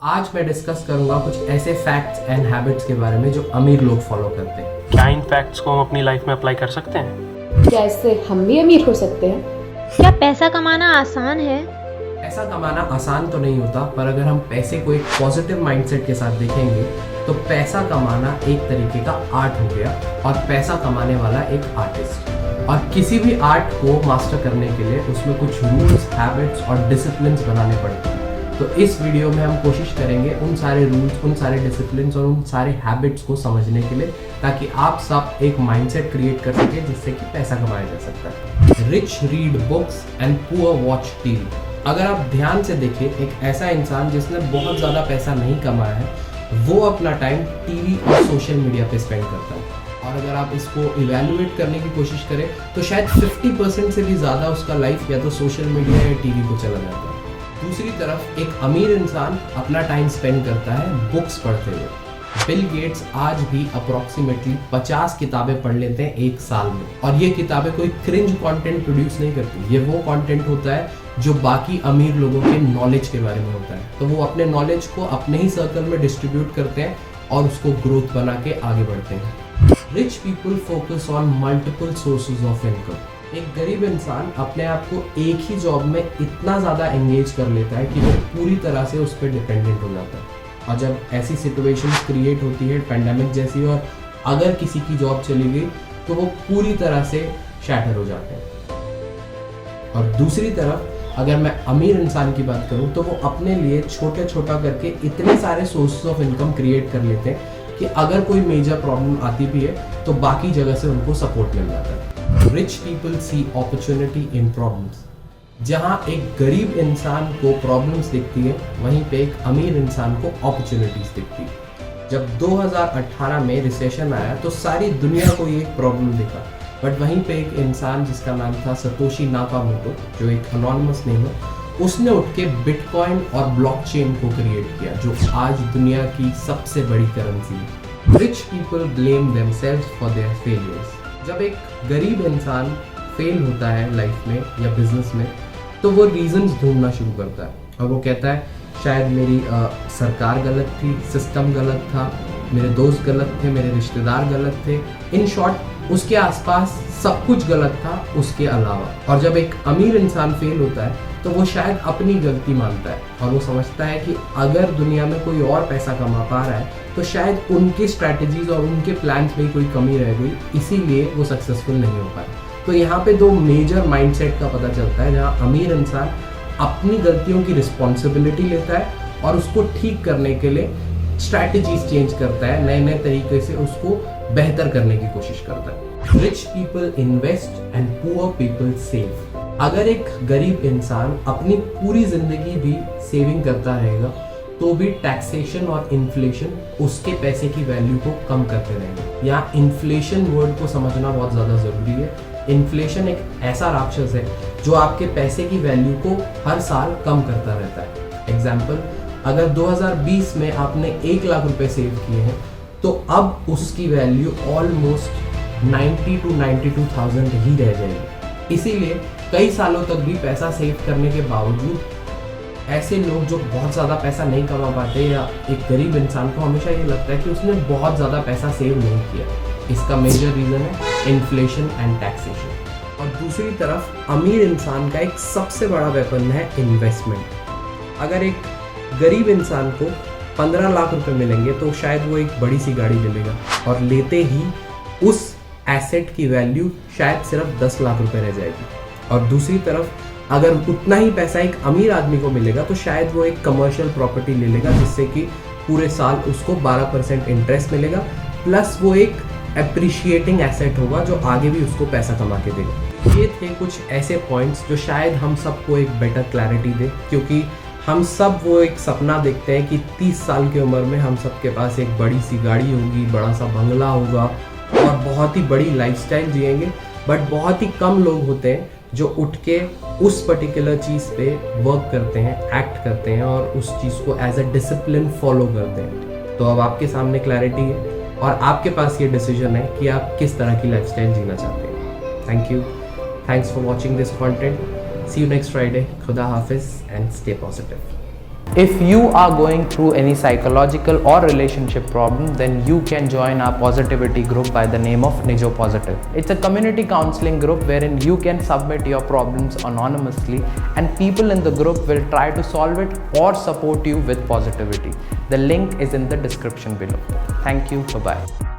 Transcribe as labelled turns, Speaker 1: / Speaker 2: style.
Speaker 1: आज मैं डिस्कस करूंगा कुछ ऐसे फैक्ट्स एंड हैबिट्स के बारे में जो अमीर लोग फॉलो करते हैं।
Speaker 2: क्या इन फैक्ट्स को हम अपनी लाइफ में अप्लाई कर सकते हैं?
Speaker 3: क्या इससे हम भी अमीर हो सकते हैं?
Speaker 4: क्या पैसा कमाना आसान है?
Speaker 1: पैसा कमाना आसान तो नहीं होता, पर अगर हम पैसे को एक पॉजिटिव माइंडसेट के साथ देखेंगे तो पैसा कमाना एक तरीके का आर्ट हो गया और पैसा कमाने वाला एक आर्टिस्ट। और किसी भी आर्ट को मास्टर करने के लिए उसमें कुछ रूल्स, हैबिट्स और डिसिप्लिन्स बनाने पड़ते हैं। तो इस वीडियो में हम कोशिश करेंगे उन सारे रूल्स, उन सारे डिसिप्लिन्स और उन सारे हैबिट्स को समझने के लिए, ताकि आप सब एक माइंडसेट क्रिएट कर सके जिससे कि पैसा कमाया जा सकता है। Rich read books and poor watch TV. अगर आप ध्यान से देखें, एक ऐसा इंसान जिसने बहुत ज़्यादा पैसा नहीं कमाया है, वो अपना टाइम टीवी और सोशल मीडिया पे स्पेंड करता है। और अगर आप इसको इवैल्यूएट करने की कोशिश करें तो शायद 50% से भी ज़्यादा उसका लाइफ या तो सोशल मीडिया या टीवी को चला जाता है। दूसरी तरफ एक अमीर इंसान अपना टाइम स्पेंड करता है बुक्स पढ़ते हुए। बिल गेट्स आज भी अप्रॉक्सीमेटली 50 किताबें पढ़ लेते हैं एक साल में, और ये किताबें कोई क्रिंज कंटेंट प्रोड्यूस नहीं करती। ये वो कंटेंट होता है जो बाकी अमीर लोगों के नॉलेज के बारे में होता है। तो वो अपने नॉलेज को अपने ही सर्कल में डिस्ट्रीब्यूट करते हैं और उसको ग्रोथ बना के आगे बढ़ते हैं। Rich people focus on multiple sources of income. एक गरीब इंसान अपने आप को एक ही जॉब में इतना ज़्यादा एंगेज कर लेता है कि वो पूरी तरह से उस पर डिपेंडेंट हो जाता है। और जब ऐसी सिचुएशन क्रिएट होती है पैंडेमिक जैसी, और अगर किसी की जॉब चली गई तो वो पूरी तरह से शैटर हो जाते हैं। और दूसरी तरफ अगर मैं अमीर इंसान की बात करूं तो वो अपने लिए छोटे छोटा करके इतने सारे सोर्सेज ऑफ इनकम क्रिएट कर लेते हैं कि अगर कोई मेजर प्रॉब्लम आती भी है तो बाकी जगह से उनको सपोर्ट मिल जाता है। Rich people see opportunity in problems. जहां एक गरीब इंसान को प्रॉब्लम्स दिखती है, वहीं पे एक अमीर इंसान को अपॉर्चुनिटीज दिखती है। जब 2018 में रिसेशन आया तो सारी दुनिया को ये एक प्रॉब्लम दिखा, बट वहीं पे एक इंसान जिसका नाम था सतोशी नाकामोटो, जो एक अनोनिमस नेम है, उसने उठ के बिटकॉइन और ब्लॉकचेन को क्रिएट किया, जो आज दुनिया की सबसे बड़ी करेंसी है। Rich people blame themselves for their failures. जब एक गरीब इंसान फेल होता है लाइफ में या बिजनेस में, तो वो रीजंस ढूंढना शुरू करता है और वो कहता है शायद मेरी सरकार गलत थी, सिस्टम गलत था, मेरे दोस्त गलत थे, मेरे रिश्तेदार गलत थे। इन शॉर्ट उसके आसपास सब कुछ गलत था उसके अलावा। और जब एक अमीर इंसान फेल होता है तो वो शायद अपनी गलती मानता है और वो समझता है कि अगर दुनिया में कोई और पैसा कमा पा रहा है तो शायद उनकी स्ट्रैटेजीज और उनके प्लान्स में कोई कमी रह गई, इसीलिए वो सक्सेसफुल नहीं हो पाए। तो यहाँ पे दो मेजर माइंडसेट का पता चलता है, जहाँ अमीर इंसान अपनी गलतियों की रिस्पॉन्सिबिलिटी लेता है और उसको ठीक करने के लिए स्ट्रैटेजीज चेंज करता है, नए नए तरीके से उसको बेहतर करने की कोशिश करता है। Rich people invest and poor people save. अगर एक गरीब इंसान अपनी पूरी जिंदगी भी सेविंग करता रहेगा तो भी टैक्सेशन और इन्फ्लेशन उसके पैसे की वैल्यू को कम करते रहेंगे। यहाँ इन्फ्लेशन वर्ड को समझना बहुत ज़्यादा ज़रूरी है। इन्फ्लेशन एक ऐसा राक्षस है जो आपके पैसे की वैल्यू को हर साल कम करता रहता है। एग्जाम्पल, अगर 2020 में आपने 1 लाख रुपए सेव किए हैं तो अब उसकी वैल्यू ऑलमोस्ट 90 to 92,000 ही रह जाएगी। इसीलिए कई सालों तक भी पैसा सेव करने के बावजूद ऐसे लोग जो बहुत ज़्यादा पैसा नहीं कमा पाते, या एक गरीब इंसान को हमेशा ये लगता है कि उसने बहुत ज़्यादा पैसा सेव नहीं किया। इसका मेजर रीज़न है इन्फ्लेशन एंड टैक्सेशन। और दूसरी तरफ अमीर इंसान का एक सबसे बड़ा वेपन है इन्वेस्टमेंट। अगर एक गरीब इंसान को 15 लाख रुपए मिलेंगे तो शायद वो एक बड़ी सी गाड़ी ले लेगा, और लेते ही उस एसेट की वैल्यू शायद सिर्फ 10 लाख रुपए रह जाएगी। और दूसरी तरफ अगर उतना ही पैसा एक अमीर आदमी को मिलेगा तो शायद वो एक कमर्शियल प्रॉपर्टी ले लेगा, जिससे कि पूरे साल उसको 12% इंटरेस्ट मिलेगा, प्लस वो एक एप्रिशिएटिंग एसेट होगा जो आगे भी उसको पैसा कमा के देगा। ये थे कुछ ऐसे पॉइंट्स जो शायद हम सबको एक बेटर क्लैरिटी दे, क्योंकि हम सब वो एक सपना देखते हैं कि 30 साल की उम्र में हम सबके पास एक बड़ी सी गाड़ी होगी, बड़ा सा बंगला होगा और बहुत ही बड़ी लाइफस्टाइल जिएंगे। बट बहुत ही कम लोग होते हैं जो उठ के उस पर्टिकुलर चीज़ पे वर्क करते हैं, एक्ट करते हैं और उस चीज़ को एज अ डिसिप्लिन फॉलो करते हैं। तो अब आपके सामने क्लैरिटी है और आपके पास ये डिसीजन है कि आप किस तरह की लाइफस्टाइल जीना चाहते हैं। Thank you, thanks for watching this content. See you next Friday. खुदा हाफिज and stay positive. If you are going through any psychological or relationship problem, then you can join our positivity group by the name of Nijo Positive. It's a community counseling group wherein you can submit your problems anonymously and people in the group will try to solve it or support you with positivity. The link is in the description below. Thank you. Bye-bye.